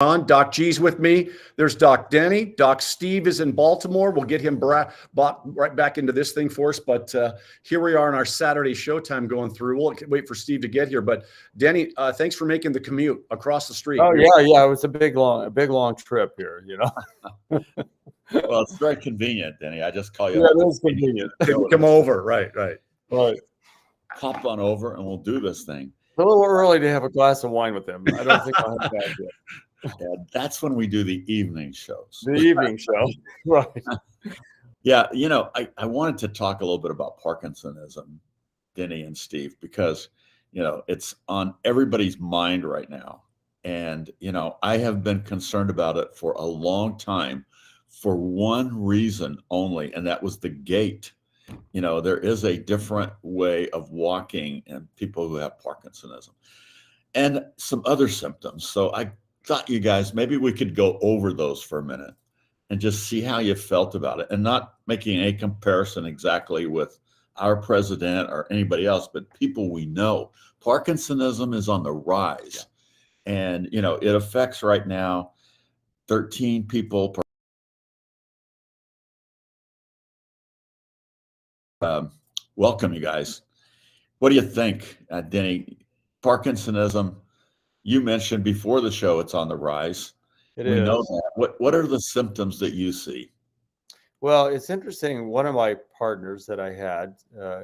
on. Doc G's with me. There's Doc Denny. Doc Steve is in Baltimore. We'll get him bought right back into this thing for us. But here we are in our Saturday showtime going through. We'll wait for Steve to get here. But Denny, thanks for making the commute across the street. Oh yeah. It was a big long trip here. Well, it's very convenient, Denny. I just call you. Yeah, it is convenient. Come over. Right. Pop on over, and we'll do this thing. It's a little early to have a glass of wine with them. I don't think I'll have that yet. Yeah, that's when we do the evening shows. The evening show, right? Yeah, I wanted to talk a little bit about Parkinsonism, Denny and Steve, because it's on everybody's mind right now, and I have been concerned about it for a long time, for one reason only, and that was the gait. There is a different way of walking in people who have Parkinsonism, and some other symptoms. So I thought you guys, maybe we could go over those for a minute and just see how you felt about it, and not making a comparison exactly with our president or anybody else, but people we know. Parkinsonism is on the rise, and it affects right now 13 people per. Welcome, you guys. What do you think, Denny? Parkinsonism, you mentioned before the show it's on the rise. We know that. What are the symptoms that you see? Well, it's interesting. One of my partners that I had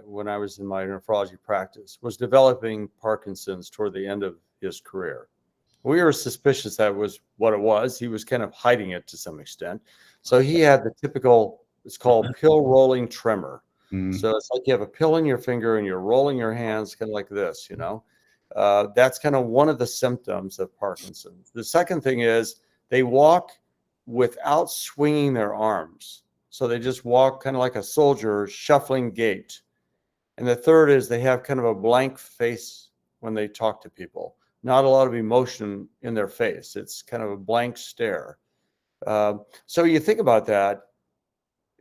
when I was in my nephrology practice was developing Parkinson's toward the end of his career. We were suspicious that was what it was. He was kind of hiding it to some extent. So he had the typical, it's called pill rolling tremor. So it's like you have a pill in your finger and you're rolling your hands kind of like this, That's kind of one of the symptoms of Parkinson's. The second thing is they walk without swinging their arms. So they just walk kind of like a soldier, shuffling gait. And the third is they have kind of a blank face when they talk to people. Not a lot of emotion in their face. It's kind of a blank stare. So you think about that.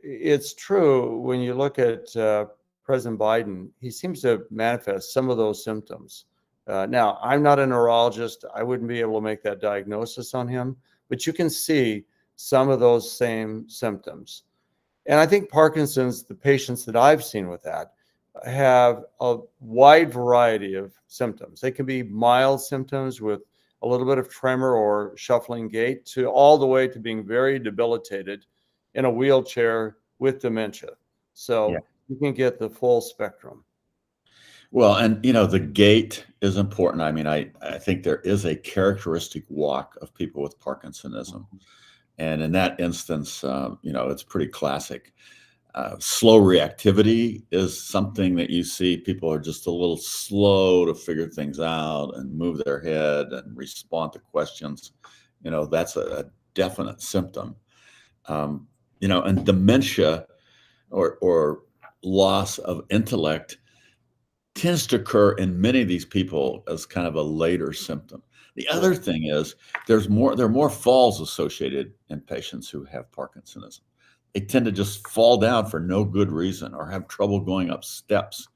It's true when you look at President Biden, he seems to manifest some of those symptoms. Now, I'm not a neurologist. I wouldn't be able to make that diagnosis on him, but you can see some of those same symptoms. And I think Parkinson's, the patients that I've seen with that, have a wide variety of symptoms. They can be mild symptoms with a little bit of tremor or shuffling gait, to all the way to being very debilitated in a wheelchair with dementia. So you can get the full spectrum. Well, and the gait is important. I mean, I think there is a characteristic walk of people with Parkinsonism. And in that instance, it's pretty classic. Slow reactivity is something that you see. People are just a little slow to figure things out and move their head and respond to questions. That's a definite symptom. And dementia or loss of intellect tends to occur in many of these people as kind of a later symptom. The other thing is there are more falls associated in patients who have Parkinsonism. They tend to just fall down for no good reason or have trouble going up steps.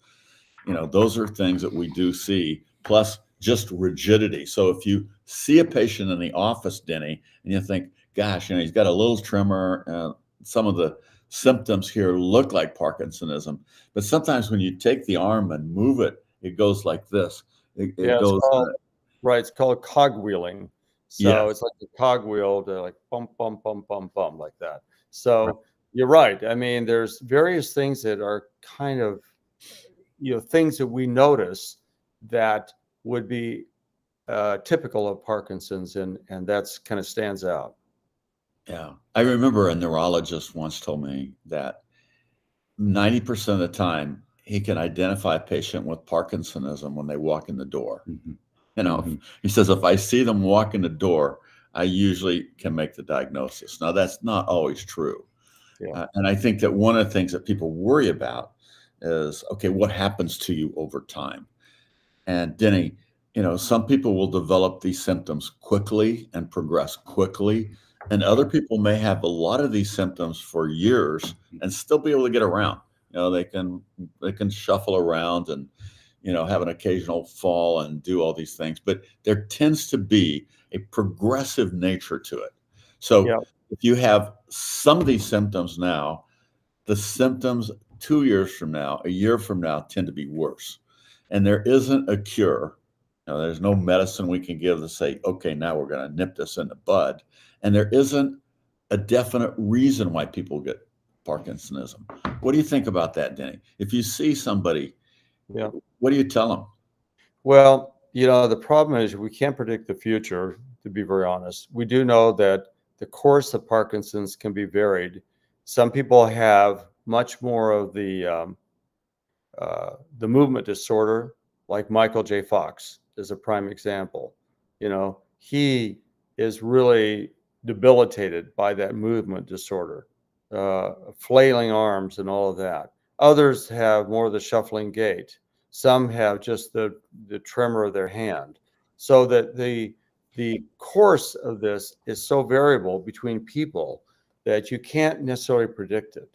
Those are things that we do see, plus just rigidity. So if you see a patient in the office, Denny, and you think, gosh, he's got a little tremor, some of the symptoms here look like Parkinsonism, but sometimes when you take the arm and move it, it goes like this. It goes. It's called cogwheeling. So it's like a cogwheel to like bump, bump, bump, bump, bump like that. So you're right. I mean, there's various things that are kind of, things that we notice that would be typical of Parkinson's, and that's kind of stands out. Yeah. I remember a neurologist once told me that 90% of the time he can identify a patient with Parkinsonism when they walk in the door. He says, if I see them walk in the door, I usually can make the diagnosis. Now, that's not always true. And I think that one of the things that people worry about is, okay, what happens to you over time? And Denny, some people will develop these symptoms quickly and progress quickly. And other people may have a lot of these symptoms for years and still be able to get around. They can shuffle around and, have an occasional fall and do all these things. But there tends to be a progressive nature to it. So Yeah. if you have some of these symptoms now, the symptoms 2 years from now, a year from now, tend to be worse. And there isn't a cure. There's no medicine we can give to say, okay, now we're going to nip this in the bud. And there isn't a definite reason why people get Parkinsonism. What do you think about that, Denny? If you see somebody, Yeah. what do you tell them? Well, the problem is we can't predict the future, to be very honest. We do know that the course of Parkinson's can be varied. Some people have much more of the movement disorder, like Michael J. Fox is a prime example. He is really debilitated by that movement disorder, flailing arms and all of that. Others have more of the shuffling gait. Some have just the tremor of their hand. So that the course of this is so variable between people that you can't necessarily predict it.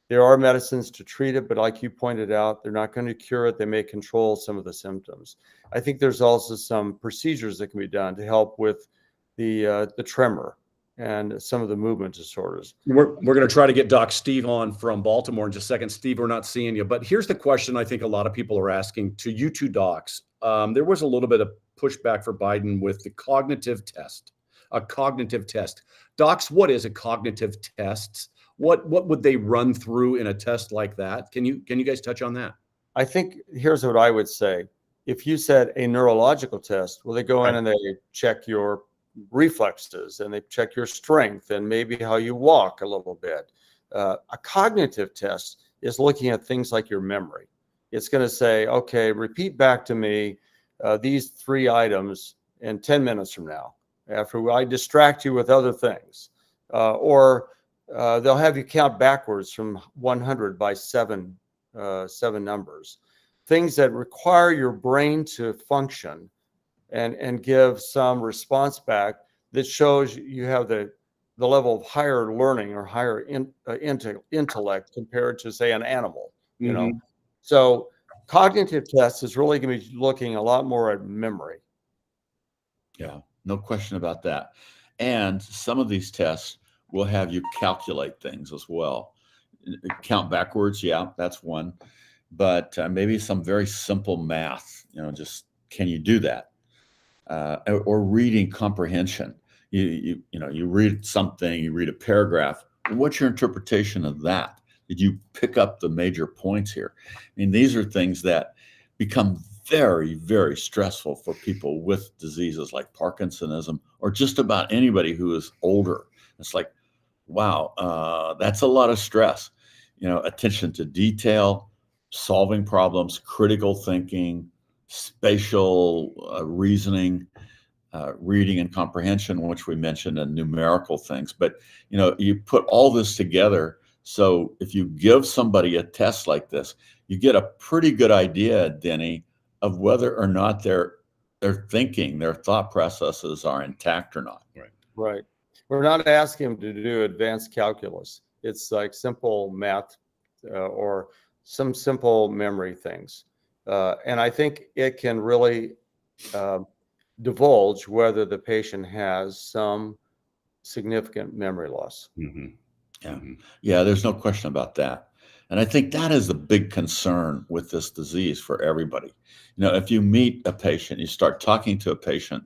There are medicines to treat it, but like you pointed out, they're not going to cure it. They may control some of the symptoms. I think there's also some procedures that can be done to help with the tremor and some of the movement disorders. We're going to try to get Doc Steve on from Baltimore in just a second. Steve, we're not seeing you, but here's the question I think a lot of people are asking to you two docs. There was a little bit of pushback for Biden with the cognitive test, a cognitive test. Docs, what is a cognitive test? What would they run through in a test like that? Can you guys touch on that? I think here's what I would say. If you said a neurological test, well, they go in and they check your reflexes and they check your strength and maybe how you walk a little bit. A cognitive test is looking at things like your memory. It's going to say, okay, repeat back to me these 3 items in 10 minutes from now, after I distract you with other things. Or they'll have you count backwards from 100 by 7 numbers. Things that require your brain to function and give some response back that shows you have the level of higher learning or higher intellect compared to, say, an animal. So cognitive tests is really going to be looking a lot more at memory. Yeah, no question about that. And some of these tests will have you calculate things as well. Count backwards, yeah, that's one. But maybe some very simple math, just can you do that? Or reading comprehension. You read something, you read a paragraph. What's your interpretation of that? Did you pick up the major points here? I mean, these are things that become very, very stressful for people with diseases like Parkinsonism or just about anybody who is older. It's like, wow, that's a lot of stress. Attention to detail, solving problems, critical thinking, spatial reasoning, reading and comprehension, which we mentioned, and numerical things. But you put all this together. So if you give somebody a test like this, you get a pretty good idea, Denny, of whether or not their thinking, their thought processes are intact or not. Right. We're not asking them to do advanced calculus. It's like simple math or some simple memory things. And I think it can really divulge whether the patient has some significant memory loss. Yeah, there's no question about that. And I think that is the big concern with this disease for everybody. If you meet a patient, you start talking to a patient,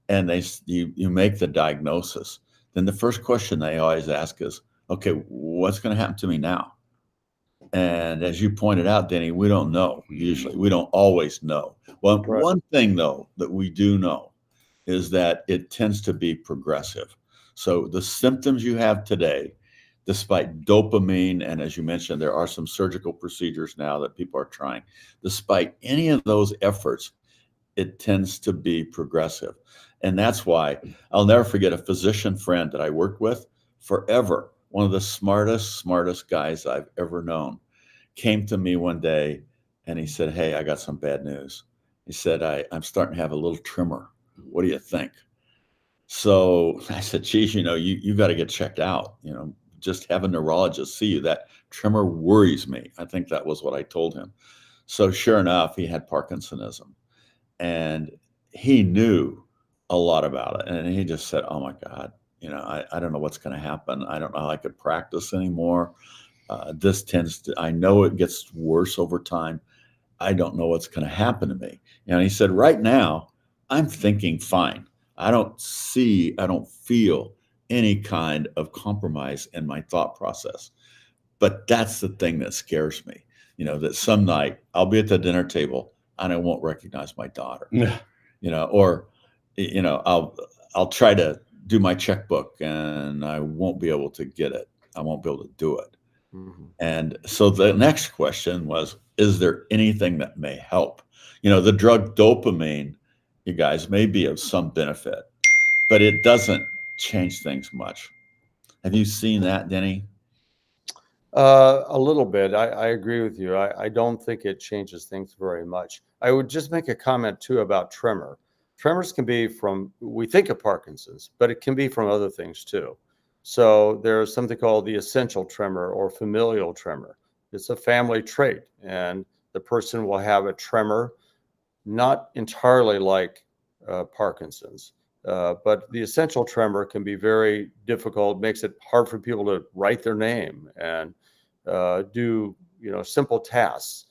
and you make the diagnosis, then the first question they always ask is, okay, what's going to happen to me now? And as you pointed out, Denny, we don't know. Usually, we don't always know. Well, one thing, though, that we do know is that it tends to be progressive. So the symptoms you have today, despite dopamine, and as you mentioned, there are some surgical procedures now that people are trying, despite any of those efforts, it tends to be progressive. And that's why I'll never forget a physician friend that I worked with forever, one of the smartest guys I've ever known, came to me one day and he said, "Hey, I got some bad news." He said, I'm starting to have a little tremor. What do you think? So I said, "Geez, you got to get checked out. Just have a neurologist see you. That tremor worries me." I think that was what I told him. So sure enough, he had Parkinsonism. And he knew a lot about it. And he just said, oh my God, I don't know what's going to happen. I don't know how I could practice anymore. This tends to, I know it gets worse over time. I don't know what's going to happen to me. And he said, right now, I'm thinking fine. I don't feel any kind of compromise in my thought process. But that's the thing that scares me, that some night I'll be at the dinner table and I won't recognize my daughter, Yeah. or, I'll try to do my checkbook and I won't be able to get it. I won't be able to do it. Mhm. And so the next question was, is there anything that may help? The drug dopamine, you guys, may be of some benefit, but it doesn't change things much. Have you seen that, Denny? A little bit. I agree with you. I don't think it changes things very much. I would just make a comment too about tremor. Tremors can be from, we think of Parkinson's, but it can be from other things too. So there's something called the essential tremor or familial tremor. It's a family trait, and the person will have a tremor, not entirely like Parkinson's. But the essential tremor can be very difficult, makes it hard for people to write their name and do simple tasks.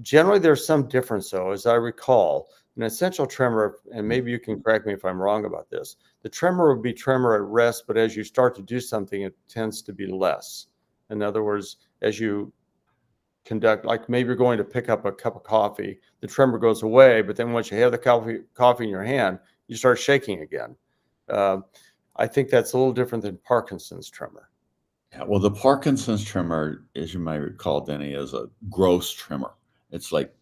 Generally, there's some difference, though, as I recall. An essential tremor, and maybe you can correct me if I'm wrong about this, the tremor would be tremor at rest, but as you start to do something, it tends to be less. In other words, as you conduct, like maybe you're going to pick up a cup of coffee, the tremor goes away, but then once you have the coffee in your hand, you start shaking again. I think that's a little different than Parkinson's tremor. Yeah, well, the Parkinson's tremor, as you might recall, Denny, is a gross tremor. It's like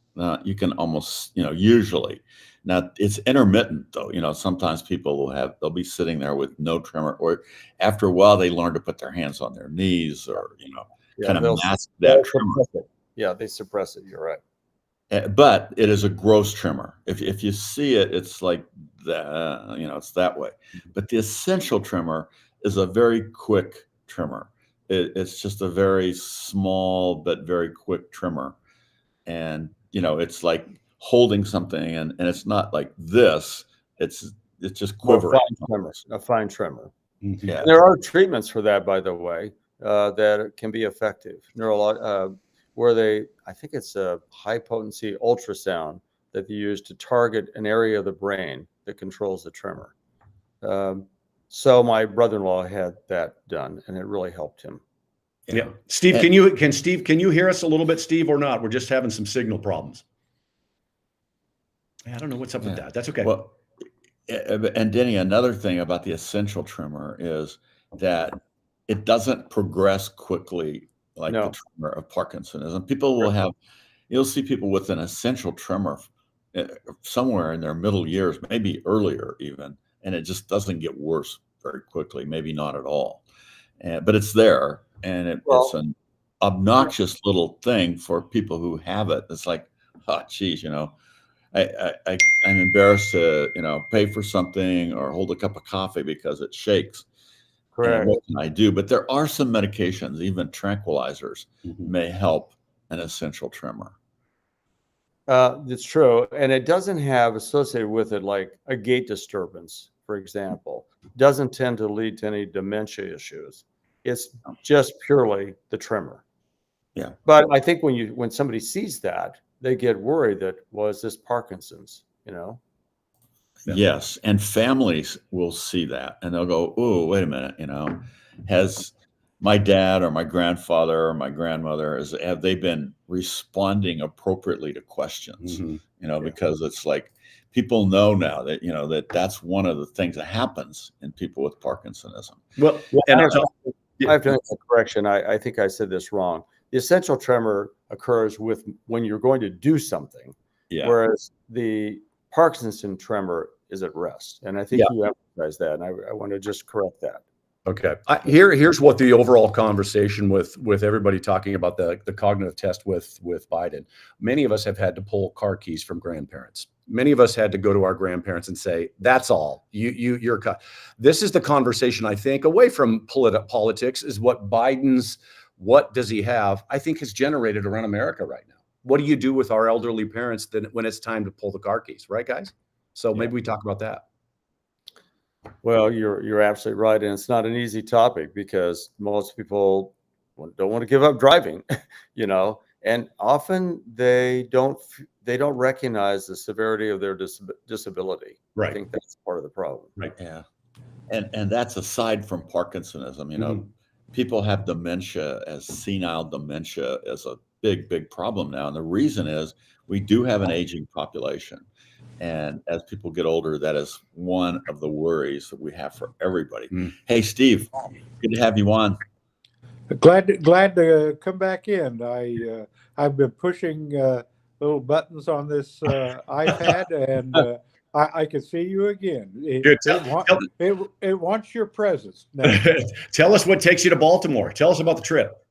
you can almost, usually. Now it's intermittent though. Sometimes people they'll be sitting there with no tremor, or after a while they learn to put their hands on their knees, or kind of mask that tremor. Yeah, they suppress it. You're right. But it is a gross tremor. If you see it, it's like that. It's that way. But the essential tremor is a very quick tremor. It's just a very small but very quick tremor, and it's like holding something, and it's not like this. It's just quivering. A fine tremor. Mhm. Yeah. There are treatments for that, by the way, that can be effective. I think it's a high potency ultrasound that they use to target an area of the brain that controls the tremor. So my brother-in-law had that done, and it really helped him. Yeah. Steve, can you hear us a little bit, Steve, or not? We're just having some signal problems. I don't know what's up with that. That's okay. Well, and Denny, another thing about the essential tremor is that it doesn't progress quickly like the tremor of Parkinsonism. You'll see people with an essential tremor somewhere in their middle years, maybe earlier even, and it just doesn't get worse very quickly, maybe not at all. But it's there, and it's an obnoxious little thing for people who have it. It's like, oh, geez, I'm embarrassed to, pay for something or hold a cup of coffee because it shakes. Correct. And what can I do? But there are some medications, even tranquilizers, may help an essential tremor. It's true. And it doesn't have associated with it like a gait disturbance, for example, doesn't tend to lead to any dementia issues. It's just purely the tremor. Yeah. But I think when somebody sees that, they get worried that, well, is this Parkinson's, Yeah. Yes. And families will see that and they'll go, oh, wait a minute, has my dad or my grandfather or my grandmother, have they been responding appropriately to questions? Because it's like people know now that that's one of the things that happens in people with Parkinsonism. Well, and I have to make a correction. I think I said this wrong. The essential tremor occurs when you're going to do something, whereas the Parkinson tremor is at rest. And I think you emphasize that, and I want to just correct that. Okay. Here's what the overall conversation with everybody talking about the cognitive test with Biden. Many of us have had to pull car keys from grandparents. Many of us had to go to our grandparents and say, "That's all. You're." This is the conversation, I think, away from politics, is what does he have? I think has generated around America right now. What do you do with our elderly parents when it's time to pull the car keys? Right, guys? So Yeah. maybe we talk about that. Well, you're absolutely right, and it's not an easy topic because most people don't want to give up driving, you know, and often they don't recognize the severity of their disability. I Right. think that's part of the problem. Right. Yeah. And that's aside from Parkinsonism, you know, people have dementia as senile dementia as a big problem now. And the reason is we do have an aging population. And as people get older, that is one of the worries that we have for everybody. Hey, Steve, good to have you on. Glad to come back in. I've been pushing little buttons on this iPad, and I can see you again. Good. It wants your presence now. Tell us what takes you to Baltimore. Tell us about the trip.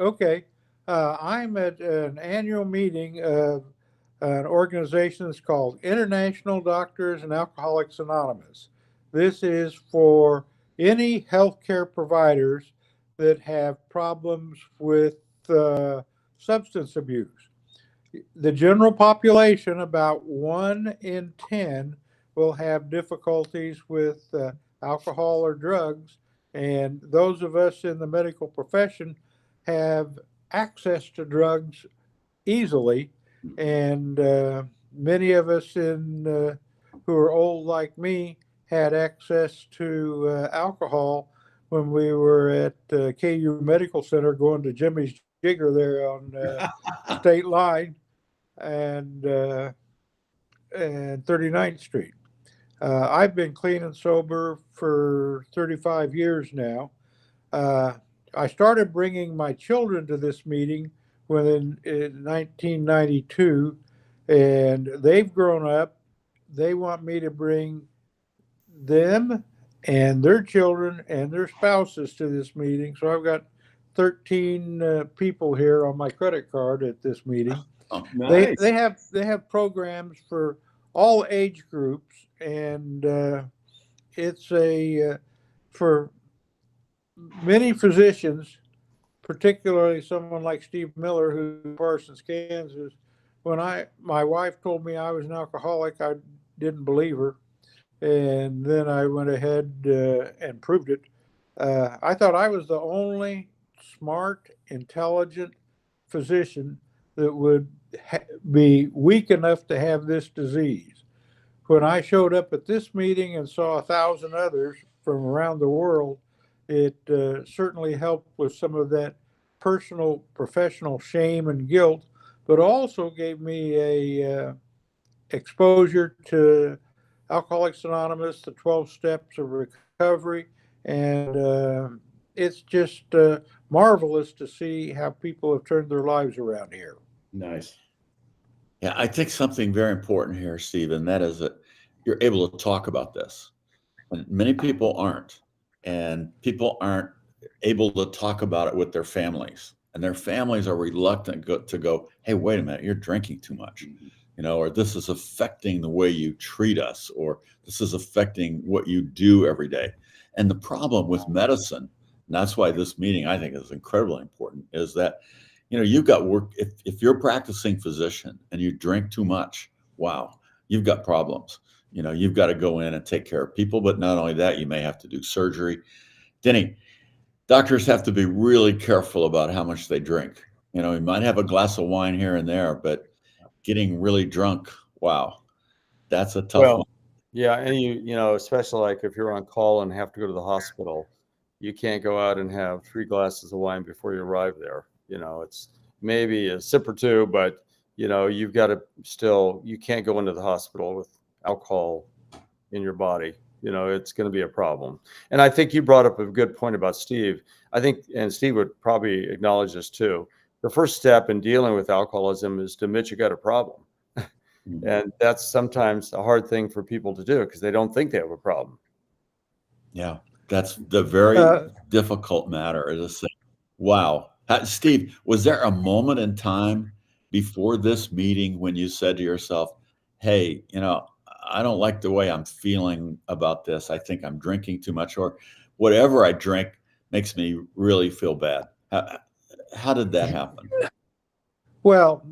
Okay, I'm at an annual meeting of an organization that's called International Doctors and Alcoholics Anonymous. This is for any healthcare providers that have problems with substance abuse. The general population, about 1 in 10, will have difficulties with alcohol or drugs, and those of us in the medical profession have access to drugs easily, and many of us who are old like me had access to alcohol when we were at KU Medical Center going to Jimmy's Jigger there on State Line and 39th Street. I've been clean and sober for 35 years now. I started bringing my children to this meeting in 1992, and they've grown up. They want me to bring them and their children and their spouses to this meeting. So I've got 13 people here on my credit card at this meeting. Oh, nice. They have programs for all age groups, and it's for many physicians, particularly someone like Steve Miller, who's in Parsons, Kansas. When my wife told me I was an alcoholic, I didn't believe her. And then I went ahead and proved it. I thought I was the only smart, intelligent physician that would be weak enough to have this disease. When I showed up at this meeting and saw 1,000 others from around the world, it certainly helped with some of that personal, professional shame and guilt, but also gave me a exposure to Alcoholics Anonymous, the 12 steps of recovery, and it's just marvelous to see how people have turned their lives around here. Nice. Yeah, I think something very important here, Steve, and that is that you're able to talk about this. And many people aren't, and people aren't able to talk about it with their families, and their families are reluctant to go, hey, wait a minute, you're drinking too much. You know, or this is affecting the way you treat us, or this is affecting what you do every day. And the problem with medicine, and that's why this meeting I think is incredibly important, is that, you know, you've got work. If you're a practicing physician and you drink too much, wow, you've got problems. You know, you've got to go in and take care of people. But not only that, you may have to do surgery. Denny, doctors have to be really careful about how much they drink. You know, you might have a glass of wine here and there, but getting really drunk, wow, that's a tough one. Yeah, and you know, especially like if you're on call and have to go to the hospital, you can't go out and have 3 glasses of wine before you arrive there. You know, it's maybe a sip or two, but you know, you've got to you can't go into the hospital with alcohol in your body. You know, it's going to be a problem. And I think you brought up a good point about Steve. I think, and Steve would probably acknowledge this too. The first step in dealing with alcoholism is to admit you got a problem. And that's sometimes a hard thing for people to do because they don't think they have a problem. Yeah, that's the very difficult matter is to say, wow. Steve, was there a moment in time before this meeting when you said to yourself, hey, you know, I don't like the way I'm feeling about this. I think I'm drinking too much, or whatever I drink makes me really feel bad. How did that happen? Well,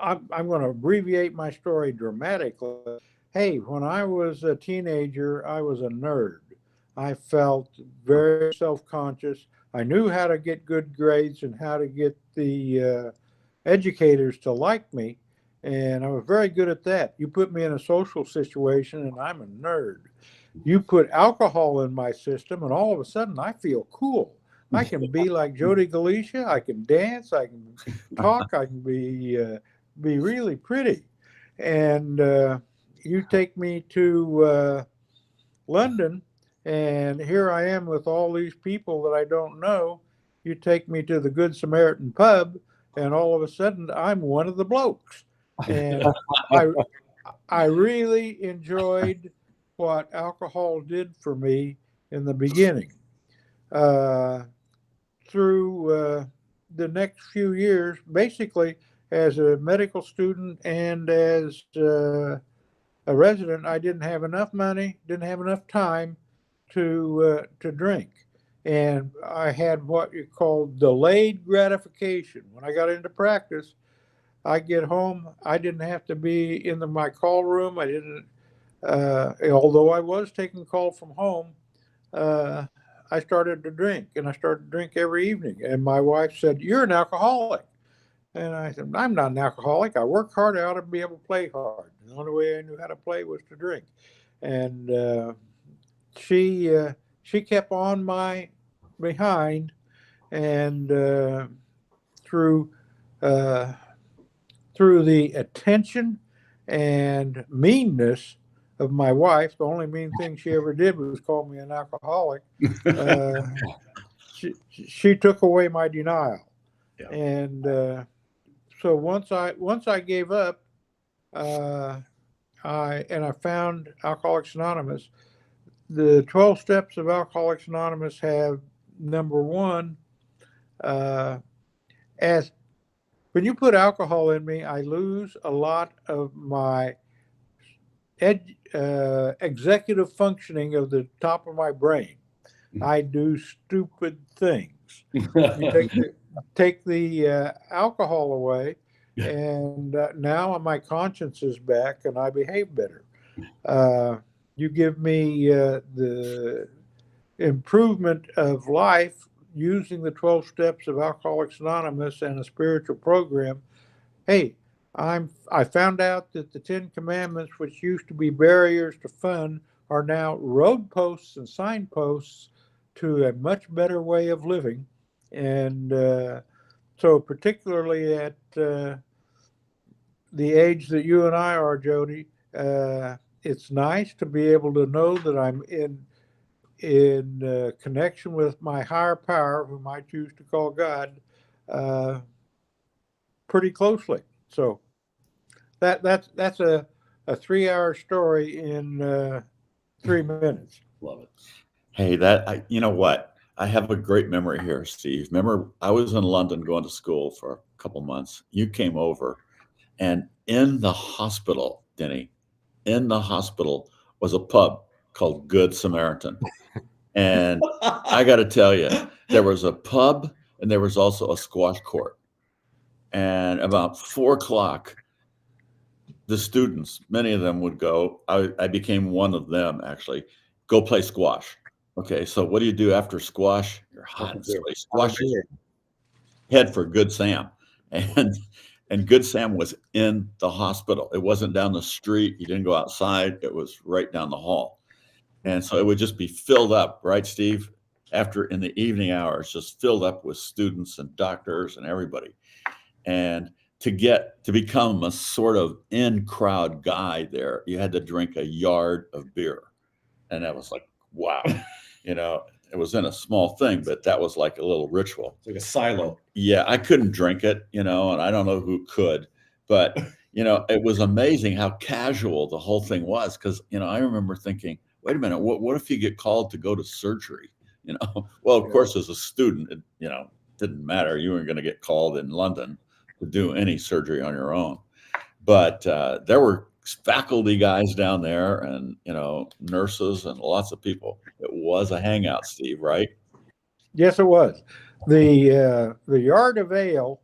I'm going to abbreviate my story dramatically. Hey, when I was a teenager, I was a nerd. I felt very self-conscious. I knew how to get good grades and how to get the educators to like me, and I was very good at that. You put me in a social situation, and I'm a nerd. You put alcohol in my system, and all of a sudden, I feel cool. I can be like Jody Galichia. I can dance. I can talk. I can be really pretty. And you take me to London, and here I am with all these people that I don't know. You take me to the Good Samaritan pub, and all of a sudden I'm one of the blokes. And I I really enjoyed what alcohol did for me in the beginning. Uh, through the next few years, basically as a medical student and as a resident, I didn't have enough money, didn't have enough time to drink, and I had what you call delayed gratification. When I got into practice, I get home, I didn't have to be in my call room. I didn't, although I was taking call from home. Uh, I started to drink, and I started to drink every evening. And my wife said, "You're an alcoholic." And I said, "I'm not an alcoholic. I work hard. I ought to be able to play hard. The only way I knew how to play was to drink." And she kept on my behind, and through uh, through the attention and meanness of my wife, the only mean thing she ever did was call me an alcoholic. Uh, she took away my denial, Yeah. and so once I gave up, uh, I found Alcoholics Anonymous. The 12 steps of Alcoholics Anonymous have number one, as when you put alcohol in me, I lose a lot of my executive functioning of the top of my brain. I do stupid things. You take the alcohol away, and now my conscience is back, and I behave better. You give me the improvement of life using the 12 steps of Alcoholics Anonymous and a spiritual program. Hey, I found out that the 10 Commandments, which used to be barriers to fun, are now road posts and signposts to a much better way of living. And so particularly at the age that you and I are, Jody, it's nice to be able to know that I'm in connection with my higher power, whom I choose to call God, pretty closely. So that's a 3-hour story in 3 minutes. Love it. Hey, you know what? I have a great memory here, Steve. Remember, I was in London going to school for a couple months. You came over, and in the hospital, Denny, in the hospital was a pub called Good Samaritan. And I got to tell you, there was a pub and there was also a squash court. And about 4 o'clock, the students, many of them would go. I became one of them, actually, go play squash. Okay, so what do you do after squash? You're hot and sweaty. Squash is head for Good Sam. And Good Sam was in the hospital. It wasn't down the street. You didn't go outside. It was right down the hall. And so it would just be filled up, right, Steve? After in the evening hours, just filled up with students and doctors and everybody. And to become a sort of in-crowd guy there, you had to drink a yard of beer. And that was like, wow. It was in a small thing, but that was like a little ritual. It's like a silo. Yeah, I couldn't drink it, and I don't know who could, but it was amazing how casual the whole thing was. Because I remember thinking, wait a minute, what if you get called to go to surgery? Well, of course, as a student, it didn't matter. You weren't going to get called in London to do any surgery on your own. But there were faculty guys down there, and nurses and lots of people. It was a hangout, Steve, right? Yes, it was. The Yard of Ale,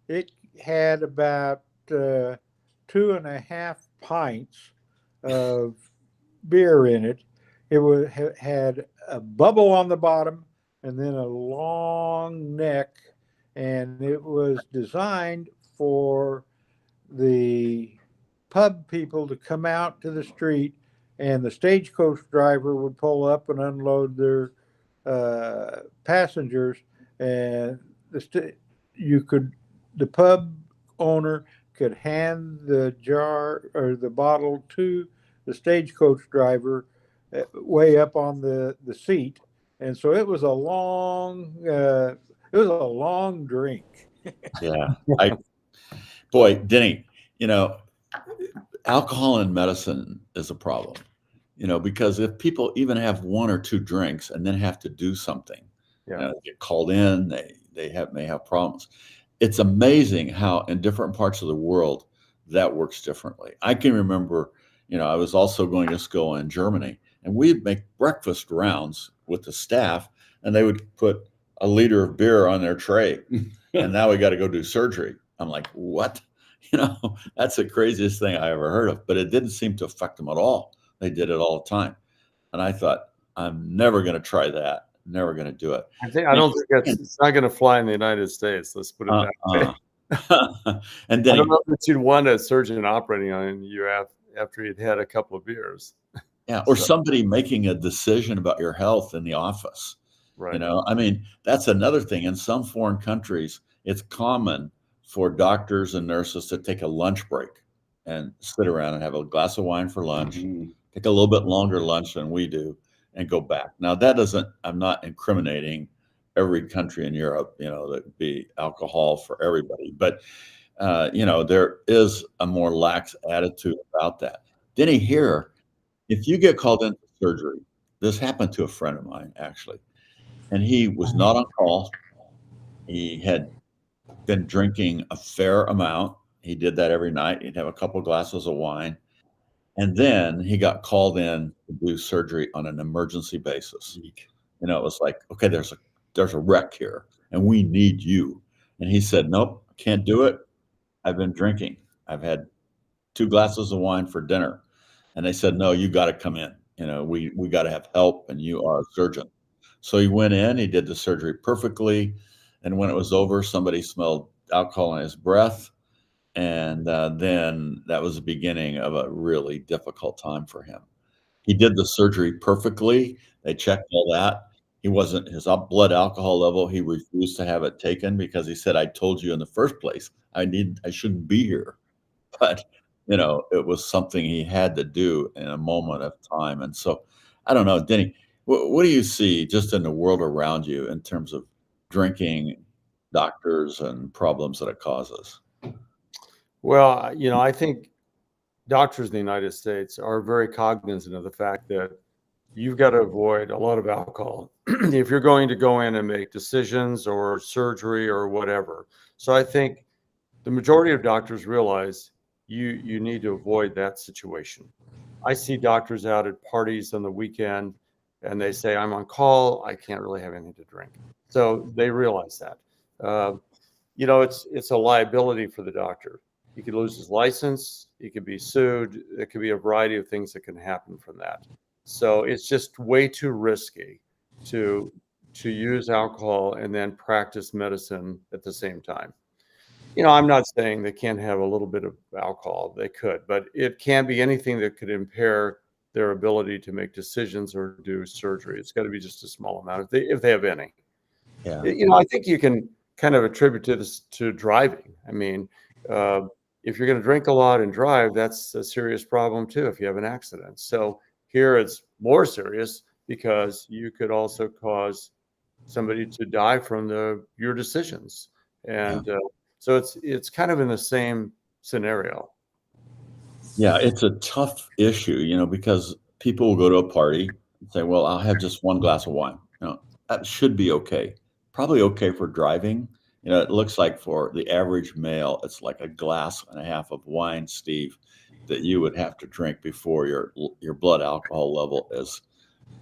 it had about 2.5 pints of beer in it. It had a bubble on the bottom and then a long neck, and it was designed for the pub people to come out to the street, and the stagecoach driver would pull up and unload their passengers, and the pub owner could hand the jar or the bottle to the stagecoach driver way up on the seat, and so it was a long drink. Yeah. Boy, Denny, alcohol in medicine is a problem, because if people even have one or two drinks and then have to do something, get called in, they may have problems. It's amazing how in different parts of the world that works differently. I can remember, I was also going to school in Germany, and we'd make breakfast rounds with the staff, and they would put a liter of beer on their tray, and now we got to go do surgery. I'm like, what? That's the craziest thing I ever heard of, but it didn't seem to affect them at all. They did it all the time. And I thought, I'm never going to try that. Never going to do it. I don't think it's not going to fly in the United States. Let's put it that way. And then I don't know that you'd want a surgeon operating on you after you'd had a couple of beers. Yeah. Or somebody making a decision about your health in the office. Right. That's another thing. In some foreign countries, it's common for doctors and nurses to take a lunch break and sit around and have a glass of wine for lunch, take a little bit longer lunch than we do, and go back. Now, I'm not incriminating every country in Europe, that be alcohol for everybody, but, there is a more lax attitude about that. Denny, here, if you get called into surgery, this happened to a friend of mine, actually, and he was not on call. He had been drinking a fair amount. He did that every night. He'd have a couple glasses of wine. And then he got called in to do surgery on an emergency basis. It was like, okay, there's a wreck here and we need you. And he said, nope, I can't do it. I've been drinking. I've had 2 glasses of wine for dinner. And they said, no, you got to come in. We got to have help, and you are a surgeon. So he went in, he did the surgery perfectly. And when it was over, somebody smelled alcohol in his breath. And then that was the beginning of a really difficult time for him. He did the surgery perfectly. They checked all that. His blood alcohol level, he refused to have it taken because he said, I told you in the first place, I shouldn't be here. But, it was something he had to do in a moment of time. And so, I don't know, Denny, what do you see just in the world around you in terms of drinking, doctors, and problems that it causes? Well, I think doctors in the United States are very cognizant of the fact that you've got to avoid a lot of alcohol if you're going to go in and make decisions or surgery or whatever. So I think the majority of doctors realize you need to avoid that situation. I see doctors out at parties on the weekend, and they say, I'm on call, I can't really have anything to drink. So they realize that. It's a liability for the doctor. He could lose his license, he could be sued, there could be a variety of things that can happen from that. So it's just way too risky to use alcohol and then practice medicine at the same time. I'm not saying they can't have a little bit of alcohol, they could, but it can't be anything that could impair their ability to make decisions or do surgery. It's got to be just a small amount if they have any. Yeah. I think you can kind of attribute this to driving. If you're going to drink a lot and drive, that's a serious problem too if you have an accident. So here it's more serious because you could also cause somebody to die from your decisions. And so it's kind of in the same scenario. Yeah, it's a tough issue, because people will go to a party and say, well, I'll have just 1 glass of wine. That should be okay. Probably okay for driving. It looks like for the average male, it's like 1.5 glasses of wine, Steve, that you would have to drink before your blood alcohol level is,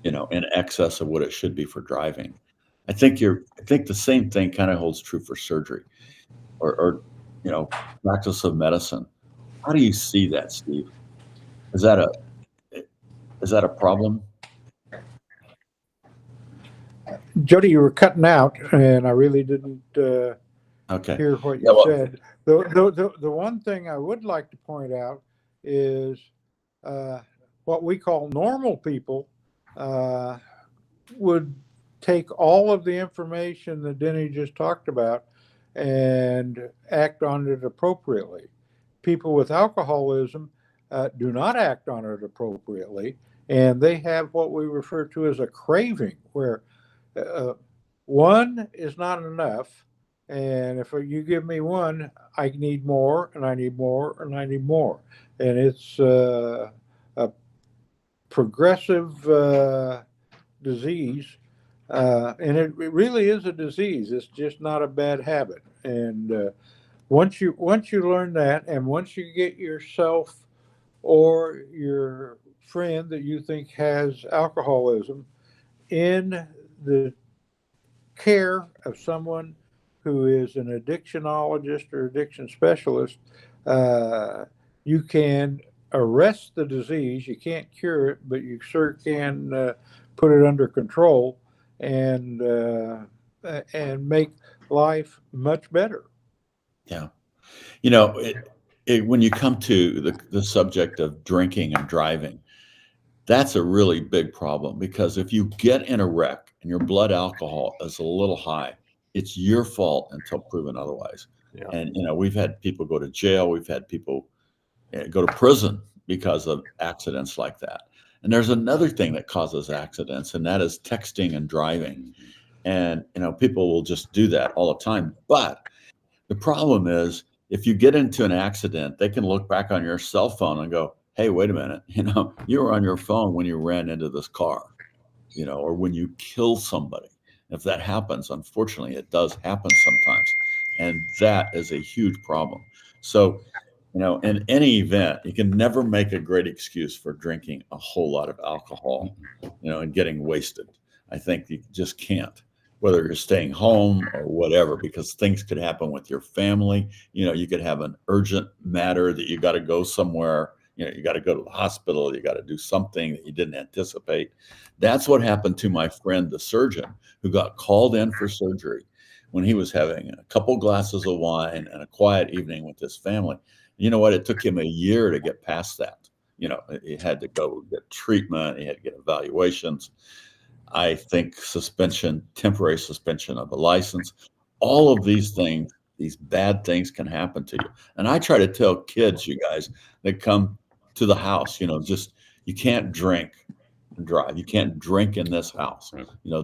in excess of what it should be for driving. I think the same thing kind of holds true for surgery, or practice of medicine. How do you see that, Steve? Is that a problem? Jody, you were cutting out, and I really didn't Okay. hear what you Yeah, well, said. The one thing I would like to point out is what we call normal people would take all of the information that Denny just talked about and act on it appropriately. People with alcoholism do not act on it appropriately, and they have what we refer to as a craving, where one is not enough. And if you give me one, I need more, and I need more, and I need more. And it's a progressive disease. And it really is a disease. It's just not a bad habit. And once you learn that, and once you get yourself or your friend that you think has alcoholism in the care of someone who is an addictionologist or addiction specialist, you can arrest the disease. You can't cure it, but you sure can put it under control and make life much better. Yeah. When you come to the subject of drinking and driving, that's a really big problem, because if you get in a wreck and your blood alcohol is a little high, it's your fault until proven otherwise. Yeah. And, we've had people go to jail. We've had people go to prison because of accidents like that. And there's another thing that causes accidents, and that is texting and driving. And, people will just do that all the time. But the problem is, if you get into an accident, they can look back on your cell phone and go, hey, wait a minute, you were on your phone when you ran into this car, or when you kill somebody. If that happens, unfortunately, it does happen sometimes. And that is a huge problem. So, in any event, you can never make a great excuse for drinking a whole lot of alcohol, and getting wasted. I think you just can't, whether you're staying home or whatever, because things could happen with your family. You could have an urgent matter that you got to go somewhere. You got to go to the hospital. You got to do something that you didn't anticipate. That's what happened to my friend, the surgeon, who got called in for surgery when he was having a couple glasses of wine and a quiet evening with his family. You know what? It took him a year to get past that. He had to go get treatment. He had to get evaluations. I think temporary suspension of the license, all of these things, these bad things can happen to you. And I try to tell kids, you guys, that come to the house, just, you can't drink and drive. You can't drink in this house.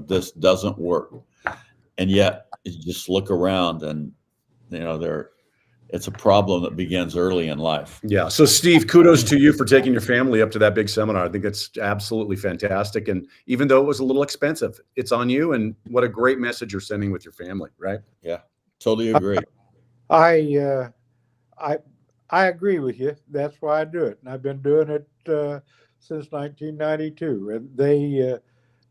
This doesn't work. And yet you just look around and, it's a problem that begins early in life. Yeah. So, Steve, kudos to you for taking your family up to that big seminar. I think that's absolutely fantastic. And even though it was a little expensive, it's on you. And what a great message you're sending with your family, right? Yeah, totally agree. I agree with you. That's why I do it, and I've been doing it since 1992. And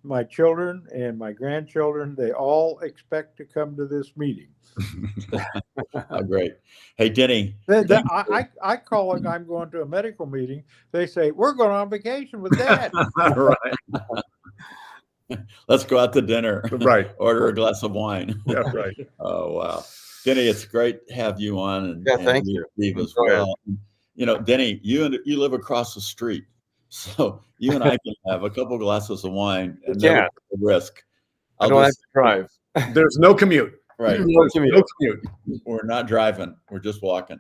my children and my grandchildren, they all expect to come to this meeting. Oh, great. Hey, Denny. I call it, I'm going to a medical meeting. They say, we're going on vacation with Dad. Right. Let's go out to dinner. Right. Order a glass of wine. Yeah, right. Oh, wow. Denny, it's great to have you on. And, thank you. Steve as well. Denny, you live across the street. So you and I can have a couple glasses of wine and never take a risk. I don't have to drive. There's no commute. Right. No commute. No commute. We're not driving. We're just walking.